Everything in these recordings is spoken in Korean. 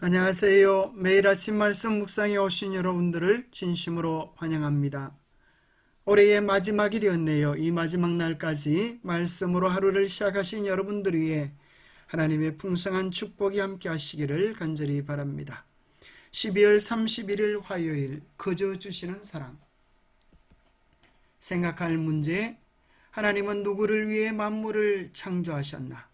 안녕하세요. 매일 아침 말씀 묵상에 오신 여러분들을 진심으로 환영합니다. 올해의 마지막이 되었네요. 이 마지막 날까지 말씀으로 하루를 시작하신 여러분들 위해 하나님의 풍성한 축복이 함께 하시기를 간절히 바랍니다. 12월 31일 화요일, 거저 주시는 사랑. 생각할 문제, 하나님은 누구를 위해 만물을 창조하셨나?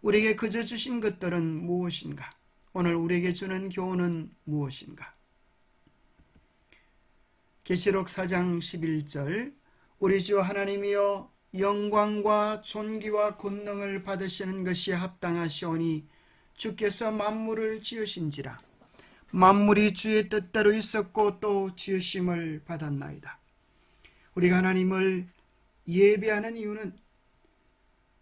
우리에게 거저 주신 것들은 무엇인가? 오늘 우리에게 주는 교훈은 무엇인가? 계시록 4장 11절 우리 주 하나님이여 영광과 존귀와 권능을 받으시는 것이 합당하시오니 주께서 만물을 지으신지라. 만물이 주의 뜻대로 있었고 또 지으심을 받았나이다. 우리가 하나님을 예배하는 이유는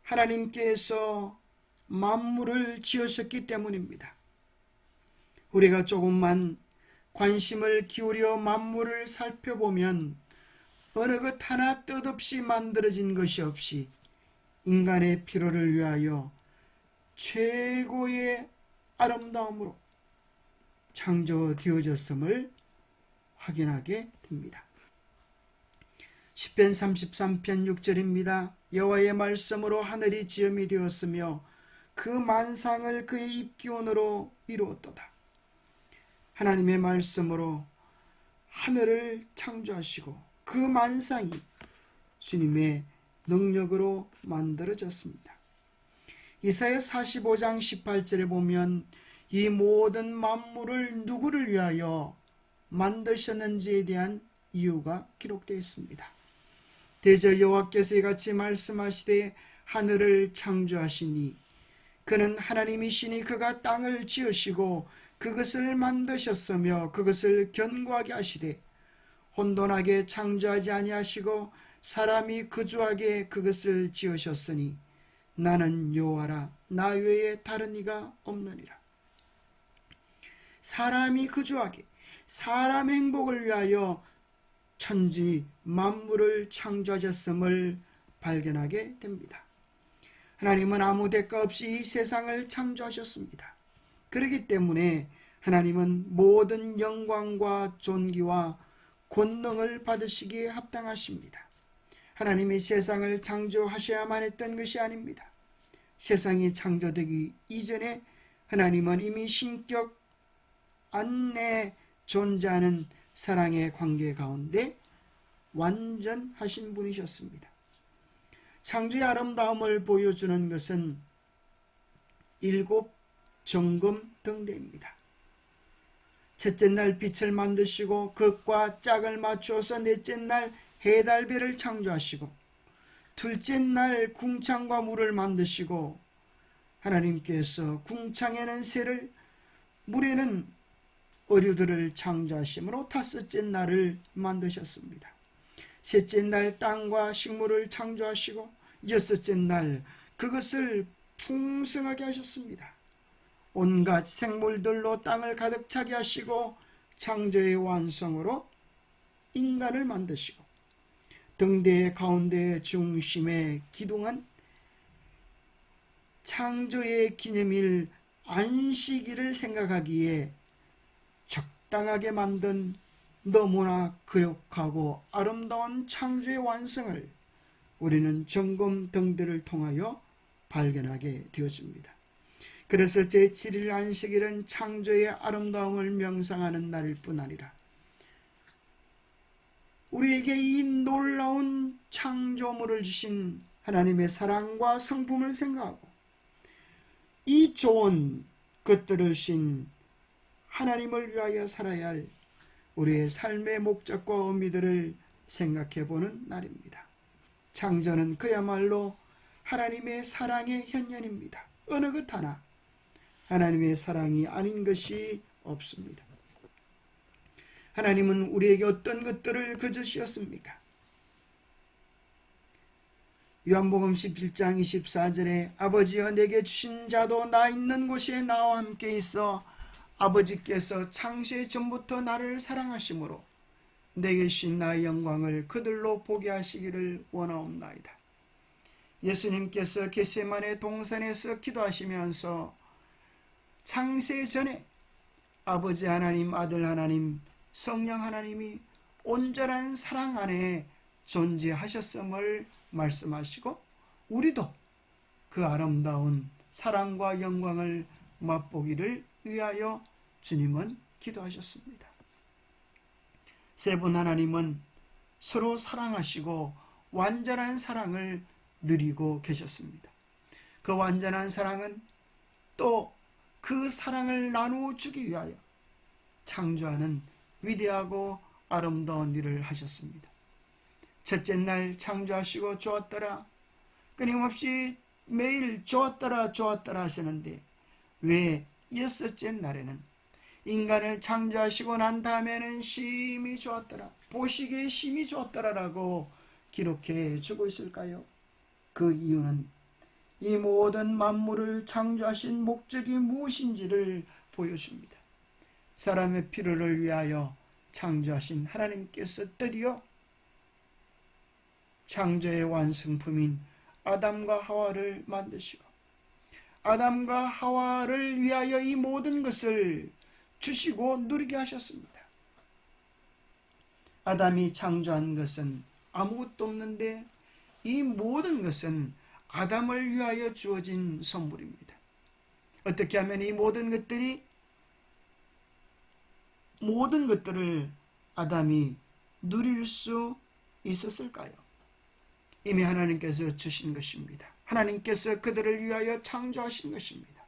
하나님께서 만물을 지으셨기 때문입니다. 우리가 조금만 관심을 기울여 만물을 살펴보면 어느 것 하나 뜻없이 만들어진 것이 없이 인간의 필요를 위하여 최고의 아름다움으로 창조되어졌음을 확인하게 됩니다. 시편 33편 6절입니다. 여호와의 말씀으로 하늘이 지음이 되었으며 그 만상을 그의 입기원으로 이루었도다. 하나님의 말씀으로 하늘을 창조하시고 그 만상이 주님의 능력으로 만들어졌습니다. 이사야 45장 18절에 보면 이 모든 만물을 누구를 위하여 만드셨는지에 대한 이유가 기록되어 있습니다. 대저 여호와께서 이같이 말씀하시되 하늘을 창조하시니 그는 하나님이시니 그가 땅을 지으시고 그것을 만드셨으며 그것을 견고하게 하시되 혼돈하게 창조하지 아니하시고 사람이 거주하게 그것을 지으셨으니 나는 여호와라 나 외에 다른 이가 없느니라. 사람이 거주하게 사람의 행복을 위하여 천지 만물을 창조하셨음을 발견하게 됩니다. 하나님은 아무 대가 없이 이 세상을 창조하셨습니다. 그렇기 때문에 하나님은 모든 영광과 존귀와 권능을 받으시기에 합당하십니다. 하나님이 세상을 창조하셔야만 했던 것이 아닙니다. 세상이 창조되기 이전에 하나님은 이미 신격 안에 존재하는 사랑의 관계 가운데 완전하신 분이셨습니다. 창조의 아름다움을 보여주는 것은 7 정금 등대입니다. 첫째 날 빛을 만드시고 극과 짝을 맞추어서 넷째 날 해달별을 창조하시고 둘째 날 궁창과 물을 만드시고 하나님께서 궁창에는 새를 물에는 어류들을 창조하심으로 다섯째 날을 만드셨습니다. 셋째 날 땅과 식물을 창조하시고 여섯째 날 그것을 풍성하게 하셨습니다. 온갖 생물들로 땅을 가득 차게 하시고 창조의 완성으로 인간을 만드시고 등대의 가운데 중심에 기둥은 창조의 기념일 안식일을 생각하기에 적당하게 만든 너무나 거룩하고 아름다운 창조의 완성을 우리는 점검 등대를 통하여 발견하게 되어집니다. 그래서 제7일 안식일은 창조의 아름다움을 명상하는 날일 뿐 아니라 우리에게 이 놀라운 창조물을 주신 하나님의 사랑과 성품을 생각하고 이 좋은 것들을 주신 하나님을 위하여 살아야 할 우리의 삶의 목적과 의미들을 생각해보는 날입니다. 창조는 그야말로 하나님의 사랑의 현현입니다. 어느 것 하나 하나님의 사랑이 아닌 것이 없습니다. 하나님은 우리에게 어떤 것들을 거저주셨습니까? 요한복음 11장 24절에 아버지여 내게 주신 자도 나 있는 곳에 나와 함께 있어 아버지께서 창세 전부터 나를 사랑하심으로 내게 주신 나의 영광을 그들로 보게 하시기를 원하옵나이다. 예수님께서 겟세마네 동산에서 기도하시면서 창세 전에 아버지 하나님, 아들 하나님, 성령 하나님이 온전한 사랑 안에 존재하셨음을 말씀하시고 우리도 그 아름다운 사랑과 영광을 맛보기를 위하여 주님은 기도하셨습니다. 세 분 하나님은 서로 사랑하시고 완전한 사랑을 누리고 계셨습니다. 그 완전한 사랑은 또 그 사랑을 나누어 주기 위하여 창조하는 위대하고 아름다운 일을 하셨습니다. 첫째 날 창조하시고 좋았더라, 끊임없이 매일 좋았더라 좋았더라 하시는데 왜 여섯째 날에는 인간을 창조하시고 난 다음에는 심히 좋았더라, 보시기에 심히 좋았더라라고 기록해 주고 있을까요? 그 이유는 이 모든 만물을 창조하신 목적이 무엇인지를 보여줍니다. 사람의 필요를 위하여 창조하신 하나님께서 드디어 창조의 완성품인 아담과 하와를 만드시고 아담과 하와를 위하여 이 모든 것을 주시고 누리게 하셨습니다. 아담이 창조한 것은 아무것도 없는데 이 모든 것은 아담을 위하여 주어진 선물입니다. 어떻게 하면 이 모든 것들을 아담이 누릴 수 있었을까요? 이미 하나님께서 주신 것입니다. 하나님께서 그들을 위하여 창조하신 것입니다.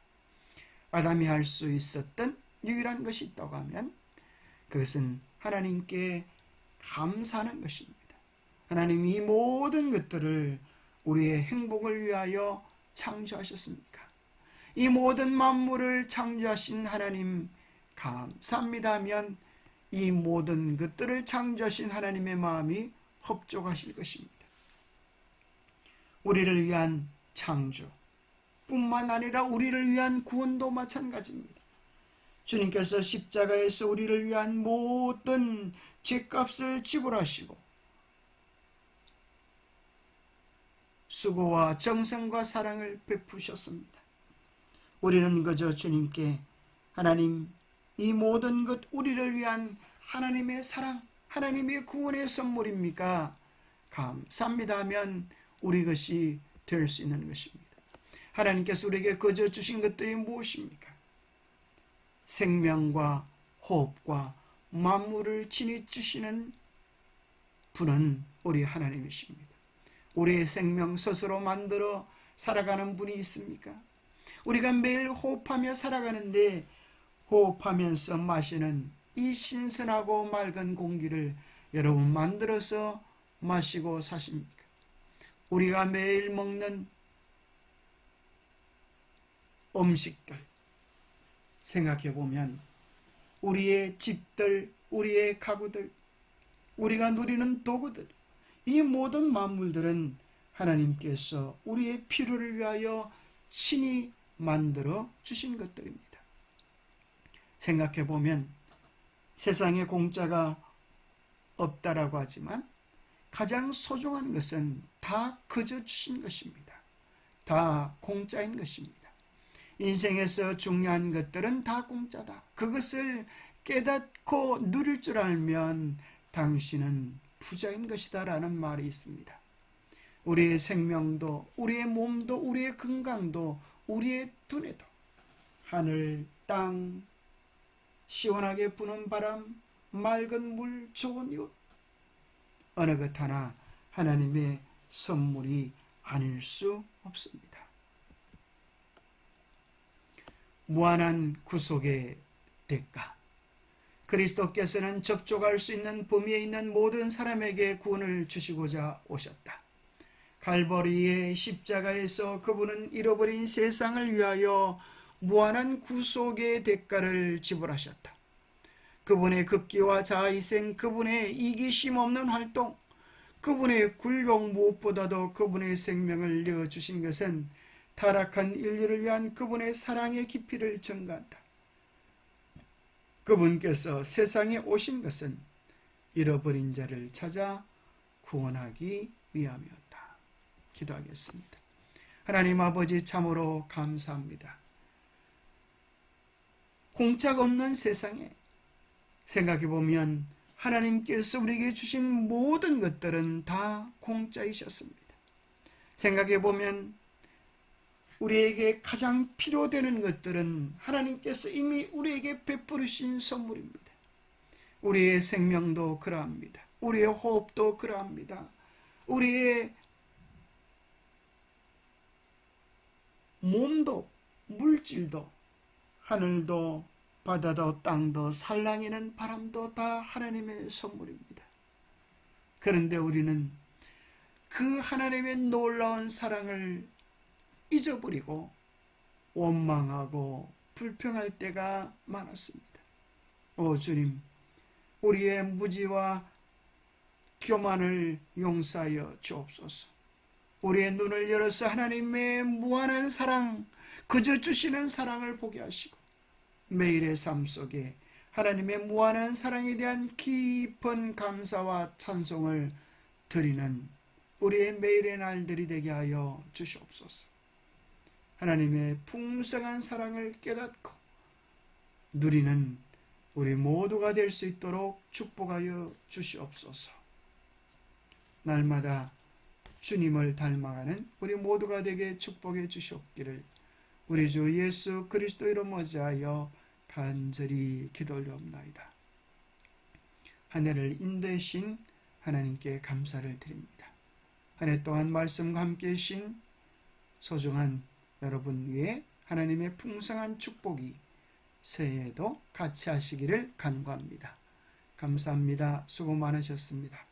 아담이 할 수 있었던 유일한 것이 있다고 하면 그것은 하나님께 감사하는 것입니다. 하나님이 이 모든 것들을 우리의 행복을 위하여 창조하셨습니까? 이 모든 만물을 창조하신 하나님 감사합니다 하면 이 모든 것들을 창조하신 하나님의 마음이 흡족하실 것입니다. 우리를 위한 창조 뿐만 아니라 우리를 위한 구원도 마찬가지입니다. 주님께서 십자가에서 우리를 위한 모든 죄값을 지불하시고 수고와 정성과 사랑을 베푸셨습니다. 우리는 그저 주님께 하나님, 이 모든 것 우리를 위한 하나님의 사랑, 하나님의 구원의 선물입니까? 감사합니다 하면 우리 것이 될 수 있는 것입니다. 하나님께서 우리에게 거저 주신 것들이 무엇입니까? 생명과 호흡과 만물을 친히 주시는 분은 우리 하나님이십니다. 우리의 생명 스스로 만들어 살아가는 분이 있습니까? 우리가 매일 호흡하며 살아가는데 호흡하면서 마시는 이 신선하고 맑은 공기를 여러분 만들어서 마시고 사십니까? 우리가 매일 먹는 음식들 생각해 보면 우리의 집들, 우리의 가구들, 우리가 누리는 도구들, 이 모든 만물들은 하나님께서 우리의 필요를 위하여 신이 만들어 주신 것들입니다. 생각해 보면 세상에 공짜가 없다라고 하지만 가장 소중한 것은 다 거저 주신 것입니다. 다 공짜인 것입니다. 인생에서 중요한 것들은 다 공짜다. 그것을 깨닫고 누릴 줄 알면 당신은 부자인 것이다 라는 말이 있습니다. 우리의 생명도, 우리의 몸도, 우리의 건강도, 우리의 두뇌도, 하늘, 땅, 시원하게 부는 바람, 맑은 물, 좋은 이웃, 어느 것 하나 하나님의 선물이 아닐 수 없습니다. 무한한 구속의 대가, 그리스도께서는 접촉할 수 있는 범위에 있는 모든 사람에게 구원을 주시고자 오셨다. 갈보리의 십자가에서 그분은 잃어버린 세상을 위하여 무한한 구속의 대가를 지불하셨다. 그분의 급기와 자아희생, 그분의 이기심 없는 활동, 그분의 굴욕, 무엇보다도 그분의 생명을 내어주신 것은 타락한 인류를 위한 그분의 사랑의 깊이를 증가한다. 그분께서 세상에 오신 것은 잃어버린 자를 찾아 구원하기 위함이었다. 기도하겠습니다. 하나님 아버지, 참으로 감사합니다. 공짜가 없는 세상에 생각해보면 하나님께서 우리에게 주신 모든 것들은 다 공짜이셨습니다. 생각해보면 우리에게 가장 필요되는 것들은 하나님께서 이미 우리에게 베푸르신 선물입니다. 우리의 생명도 그러합니다. 우리의 호흡도 그러합니다. 우리의 몸도, 물질도, 하늘도, 바다도, 땅도, 살랑이는 바람도 다 하나님의 선물입니다. 그런데 우리는 그 하나님의 놀라운 사랑을 잊어버리고 원망하고 불평할 때가 많았습니다. 오 주님, 우리의 무지와 교만을 용서하여 주옵소서. 우리의 눈을 열어서 하나님의 무한한 사랑, 그저 주시는 사랑을 보게 하시고 매일의 삶 속에 하나님의 무한한 사랑에 대한 깊은 감사와 찬송을 드리는 우리의 매일의 날들이 되게 하여 주시옵소서. 하나님의 풍성한 사랑을 깨닫고 누리는 우리 모두가 될 수 있도록 축복하여 주시옵소서. 날마다 주님을 닮아가는 우리 모두가 되게 축복해 주시옵기를 우리 주 예수 그리스도 이름 어지하여 간절히 기도 올려옵나이다. 한 해를 인도하신 하나님께 감사를 드립니다. 한 해 동안 말씀과 함께 하신 소중한 여러분 위에 하나님의 풍성한 축복이 새해에도 같이 하시기를 간구합니다. 감사합니다. 수고 많으셨습니다.